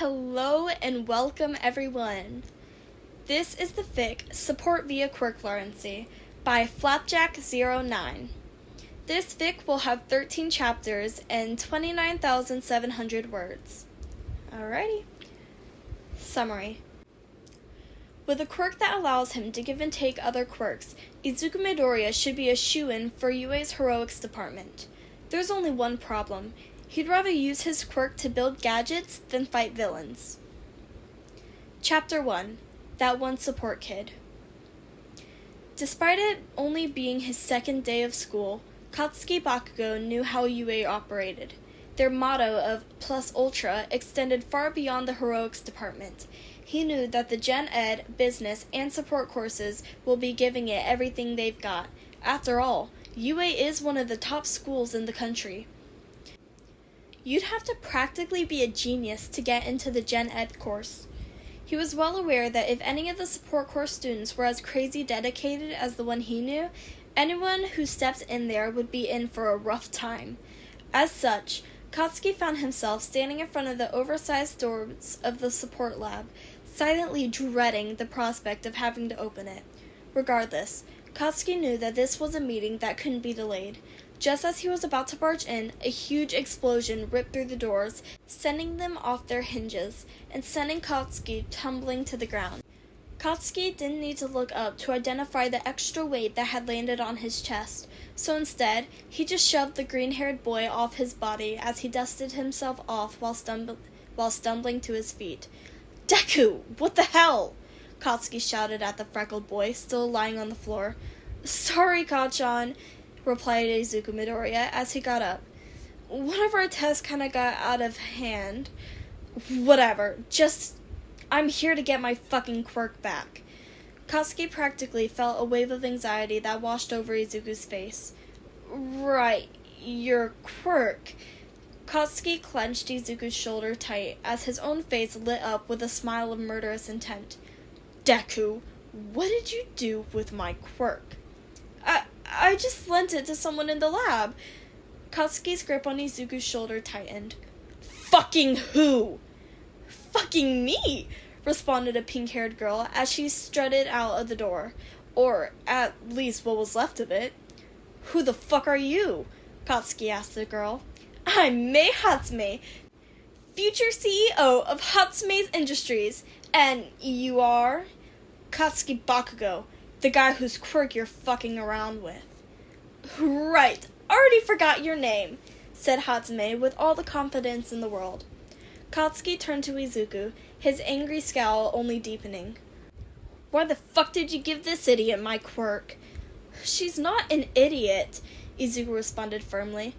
Hello and welcome everyone. This is the fic Support Via Quirk Larceny by Flapjack09. This fic will have 13 chapters and 29,700 words. Alrighty. Summary. With a quirk that allows him to give and take other quirks, Izuku Midoriya should be a shoo-in for UA's heroics department. There's only one problem. He'd rather use his quirk to build gadgets than fight villains. Chapter 1. That One Support Kid. Despite it only being his second day of school, Katsuki Bakugo knew how UA operated. Their motto of Plus Ultra extended far beyond the heroics department. He knew that the Gen Ed, business, and support courses will be giving it everything they've got. After all, UA is one of the top schools in the country. You'd have to practically be a genius to get into the Gen Ed course. He was well aware that if any of the support course students were as crazy dedicated as the one he knew, anyone who stepped in there would be in for a rough time. As such, Katsuki found himself standing in front of the oversized doors of the support lab, silently dreading the prospect of having to open it. Regardless, Katsuki knew that this was a meeting that couldn't be delayed. Just as he was about to barge in, a huge explosion ripped through the doors, sending them off their hinges, and sending Katsuki tumbling to the ground. Katsuki didn't need to look up to identify the extra weight that had landed on his chest, so instead, he just shoved the green-haired boy off his body as he dusted himself off while stumbling to his feet. "Deku, what the hell?" Katsuki shouted at the freckled boy, still lying on the floor. "Sorry, Kachan," replied Izuku Midoriya as he got up. "One of our tests kinda got out of hand." "Whatever, I'm here to get my fucking quirk back." Katsuki practically felt a wave of anxiety that washed over Izuku's face. "Right, your quirk." Katsuki clenched Izuku's shoulder tight as his own face lit up with a smile of murderous intent. "Deku, what did you do with my quirk?" I just lent it to someone in the lab." Katsuki's grip on Izuku's shoulder tightened. "Fucking who?" "Fucking me," responded a pink-haired girl as she strutted out of the door. Or, at least what was left of it. "Who the fuck are you?" Katsuki asked the girl. "I'm Mei Hatsume, future CEO of Hatsume's Industries. And you are?" "Katsuki Bakugo, the guy whose quirk you're fucking around with." "Right, already forgot your name," said Hatsume with all the confidence in the world. Katsuki turned to Izuku, his angry scowl only deepening. "Why the fuck did you give this idiot my quirk?" "She's not an idiot," Izuku responded firmly.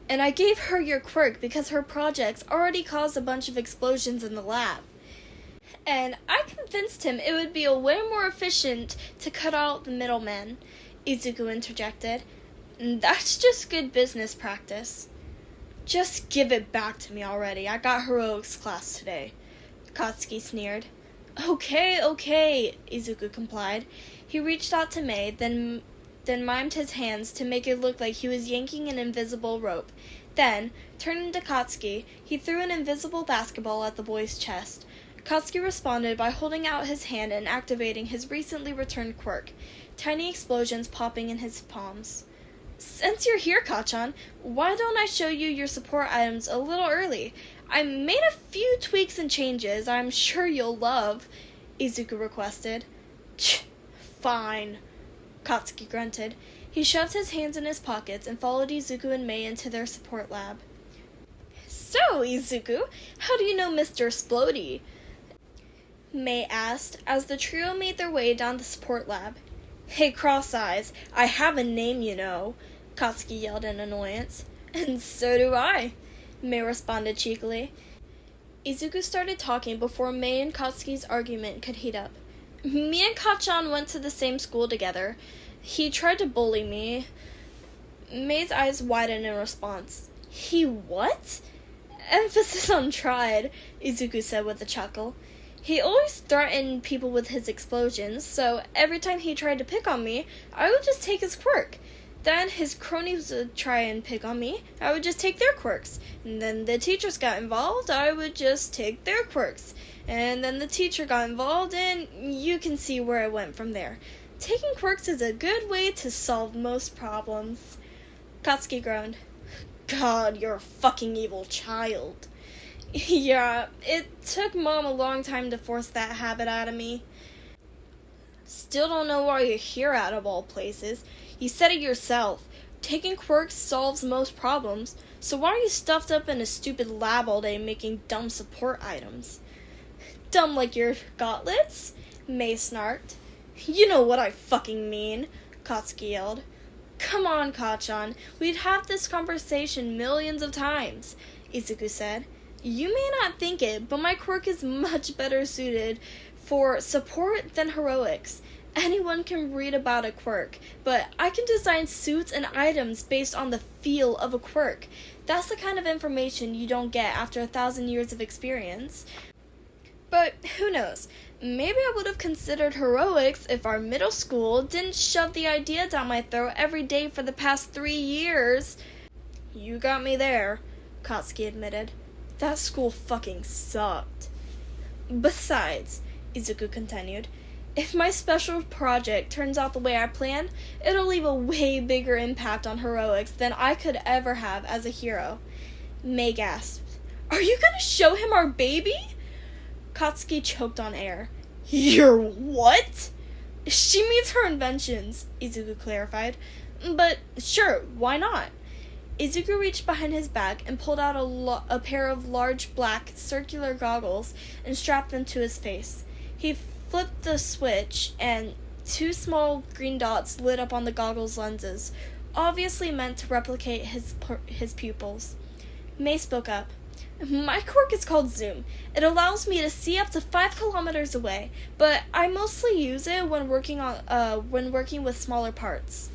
"And I gave her your quirk because her projects already caused a bunch of explosions in the lab. And I convinced him it would be way more efficient to cut out the middleman," Izuku interjected. "That's just good business practice." "Just give it back to me already. I got heroics class today," Katsuki sneered. Okay, Izuku complied. He reached out to Mei, then mimed his hands to make it look like he was yanking an invisible rope. Then, turning to Katsuki, he threw an invisible basketball at the boy's chest. Katsuki responded by holding out his hand and activating his recently returned quirk, tiny explosions popping in his palms. "Since you're here, Kachan, why don't I show you your support items a little early? I made a few tweaks and changes I'm sure you'll love," Izuku requested. "Fine," Katsuki grunted. He shoved his hands in his pockets and followed Izuku and Mei into their support lab. "So, Izuku, how do you know Mr. Splody?" Mei asked as the trio made their way down the support lab. "Hey, Cross Eyes, I have a name, you know," Katsuki yelled in annoyance. "And so do I," Mei responded cheekily. Izuku started talking before Mei and Katsuki's argument could heat up. "Me and Kachan went to the same school together. He tried to bully me." Mei's eyes widened in response. "He what?" "Emphasis on tried," Izuku said with a chuckle. "He always threatened people with his explosions, so every time he tried to pick on me, I would just take his quirk. Then his cronies would try and pick on me. I would just take their quirks. And then the teachers got involved. I would just take their quirks. And then the teacher got involved, and you can see where it went from there. Taking quirks is a good way to solve most problems. Katsuki groaned. God, you're a fucking evil child. Yeah, it took Mom a long time to force that habit out of me. Still don't know why you're here out of all places. You said it yourself. Taking quirks solves most problems, so why are you stuffed up in a stupid lab all day making dumb support items? Dumb like your gauntlets? May snarked. You know what I fucking mean, Katsuki yelled. Come on, Kachan. We'd have this conversation millions of times, Izuku said. You may not think it, but my quirk is much better suited for support than heroics. Anyone can read about a quirk, but I can design suits and items based on the feel of a quirk. That's the kind of information you don't get after 1,000 years of experience. But who knows? Maybe I would have considered heroics if our middle school didn't shove the idea down my throat every day for the past 3 years. You got me there, Katsuki admitted. That school fucking sucked. Besides, Izuku continued, if my special project turns out the way I planned, it'll leave a way bigger impact on heroics than I could ever have as a hero. May gasped. Are you gonna show him our baby? Katsuki choked on air. Your what? She means her inventions, Izuku clarified. But sure, why not? Izuku reached behind his back and pulled out a pair of large black circular goggles and strapped them to his face. He flipped the switch and 2 small green dots lit up on the goggles' lenses, obviously meant to replicate his pupils. May spoke up. My quirk is called Zoom. It allows me to see up to 5 kilometers away, but I mostly use it when working with smaller parts.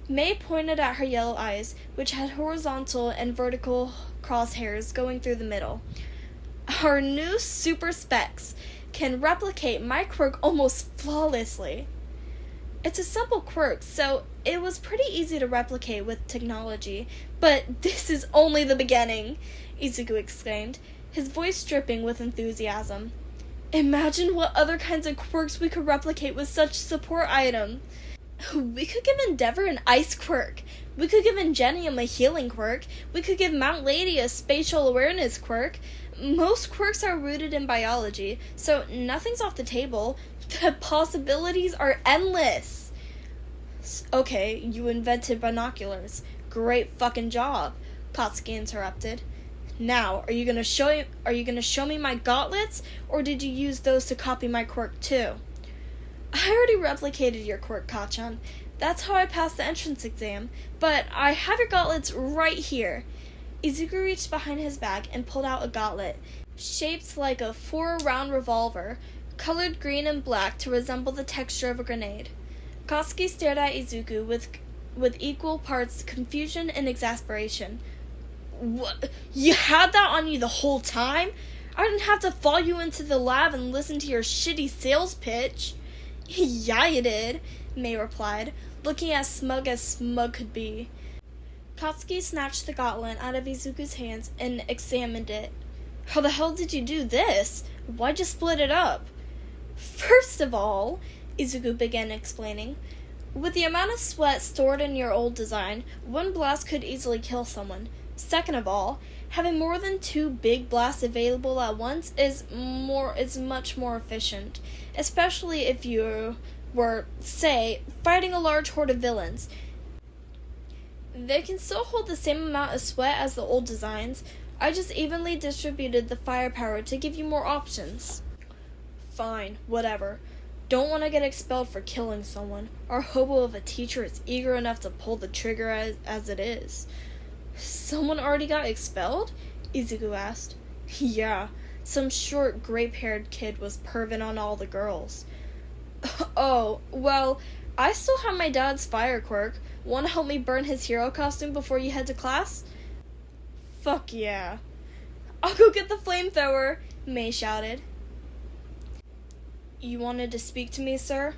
May pointed at her yellow eyes, which had horizontal and vertical crosshairs going through the middle. Our new super specs can replicate my quirk almost flawlessly. It's a simple quirk, so it was pretty easy to replicate with technology, but this is only the beginning, Izuku exclaimed, his voice dripping with enthusiasm. Imagine what other kinds of quirks we could replicate with such support item. We could give Endeavor an ice quirk. We could give Ingenium a healing quirk. We could give Mount Lady a spatial awareness quirk. Most quirks are rooted in biology, so nothing's off the table. The possibilities are endless. Okay, you invented binoculars. Great fucking job, Katsuki interrupted. Now, are you gonna show me my gauntlets, or did you use those to copy my quirk too? I already replicated your quirk, Kachan. That's how I passed the entrance exam, but I have your gauntlets right here. Izuku reached behind his back and pulled out a gauntlet, shaped like a 4-round revolver, colored green and black to resemble the texture of a grenade. Katsuki stared at Izuku with equal parts confusion and exasperation. What? You had that on you the whole time? I didn't have to follow you into the lab and listen to your shitty sales pitch. Yeah, you did, May replied, looking as smug could be. Katsuki snatched the gauntlet out of Izuku's hands and examined it. How the hell did you do this? Why'd you split it up? First of all, Izuku began explaining, with the amount of sweat stored in your old design, one blast could easily kill someone. Second of all, having more than 2 big blasts available at once is much more efficient, especially if you were, say, fighting a large horde of villains. They can still hold the same amount of sweat as the old designs. I just evenly distributed the firepower to give you more options. Fine, whatever. Don't want to get expelled for killing someone. Our hobo of a teacher is eager enough to pull the trigger as it is. Someone already got expelled? Izuku asked. Yeah, some short, grape-haired kid was perving on all the girls. Oh, well, I still have my dad's fire quirk. Want to help me burn his hero costume before you head to class? Fuck yeah. I'll go get the flamethrower, May shouted. You wanted to speak to me, sir?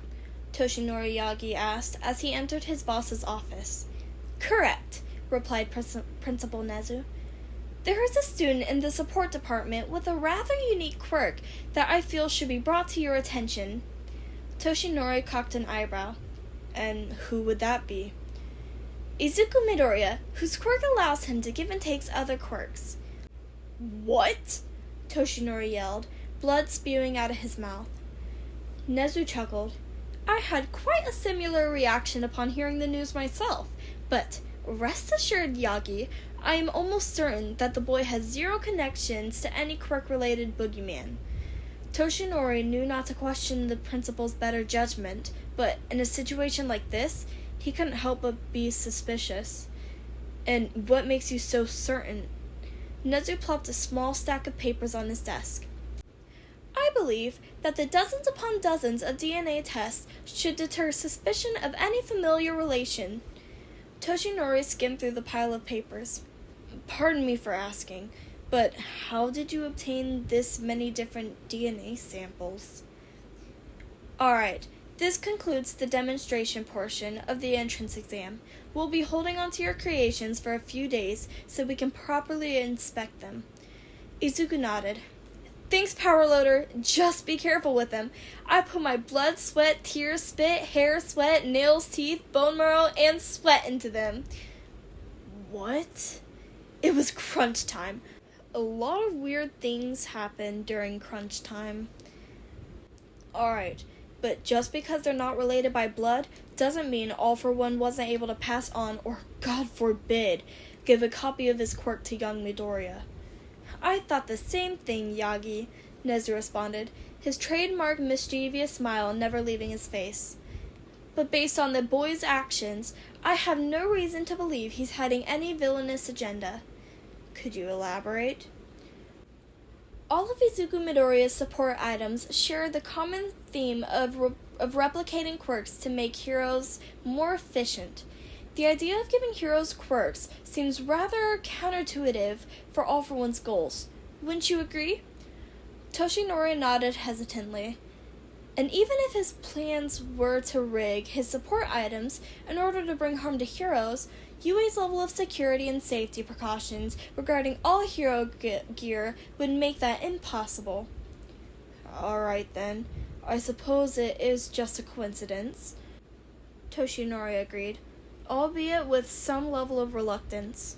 Toshinori Yagi asked as he entered his boss's office. Correct, replied Principal Nezu. There is a student in the support department with a rather unique quirk that I feel should be brought to your attention. Toshinori cocked an eyebrow. And who would that be? Izuku Midoriya, whose quirk allows him to give and takes other quirks. What? Toshinori yelled, blood spewing out of his mouth. Nezu chuckled. I had quite a similar reaction upon hearing the news myself, but rest assured, Yagi, I am almost certain that the boy has zero connections to any quirk-related boogeyman. Toshinori knew not to question the principal's better judgment, but in a situation like this, he couldn't help but be suspicious. And what makes you so certain? Nezu plopped a small stack of papers on his desk. I believe that the dozens upon dozens of DNA tests should deter suspicion of any familiar relation. Toshinori skimmed through the pile of papers. Pardon me for asking, but how did you obtain this many different DNA samples? Alright, this concludes the demonstration portion of the entrance exam. We'll be holding on to your creations for a few days so we can properly inspect them. Izuku nodded. Thanks, Power Loader. Just be careful with them. I put my blood, sweat, tears, spit, hair, sweat, nails, teeth, bone marrow, and sweat into them. What? It was crunch time. A lot of weird things happened during crunch time. Alright, but just because they're not related by blood doesn't mean All for One wasn't able to pass on, or God forbid, give a copy of his quirk to young Midoriya. I thought the same thing, Yagi, Nezu responded, his trademark mischievous smile never leaving his face. But based on the boy's actions, I have no reason to believe he's hiding any villainous agenda. Could you elaborate? All of Izuku Midoriya's support items share the common theme of replicating quirks to make heroes more efficient. The idea of giving heroes quirks seems rather counterintuitive for All for One's goals. Wouldn't you agree? Toshinori nodded hesitantly. And even if his plans were to rig his support items in order to bring harm to heroes, UA's level of security and safety precautions regarding all hero gear would make that impossible. Alright then, I suppose it is just a coincidence. Toshinori agreed, albeit with some level of reluctance.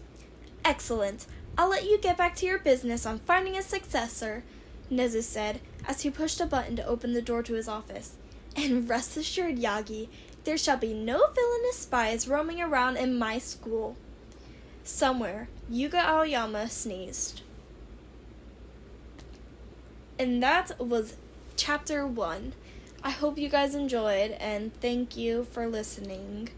Excellent. I'll let you get back to your business on finding a successor, Nezu said, as he pushed a button to open the door to his office. And rest assured, Yagi, there shall be no villainous spies roaming around in my school. Somewhere, Yuga Aoyama sneezed. And that was Chapter 1. I hope you guys enjoyed, and thank you for listening.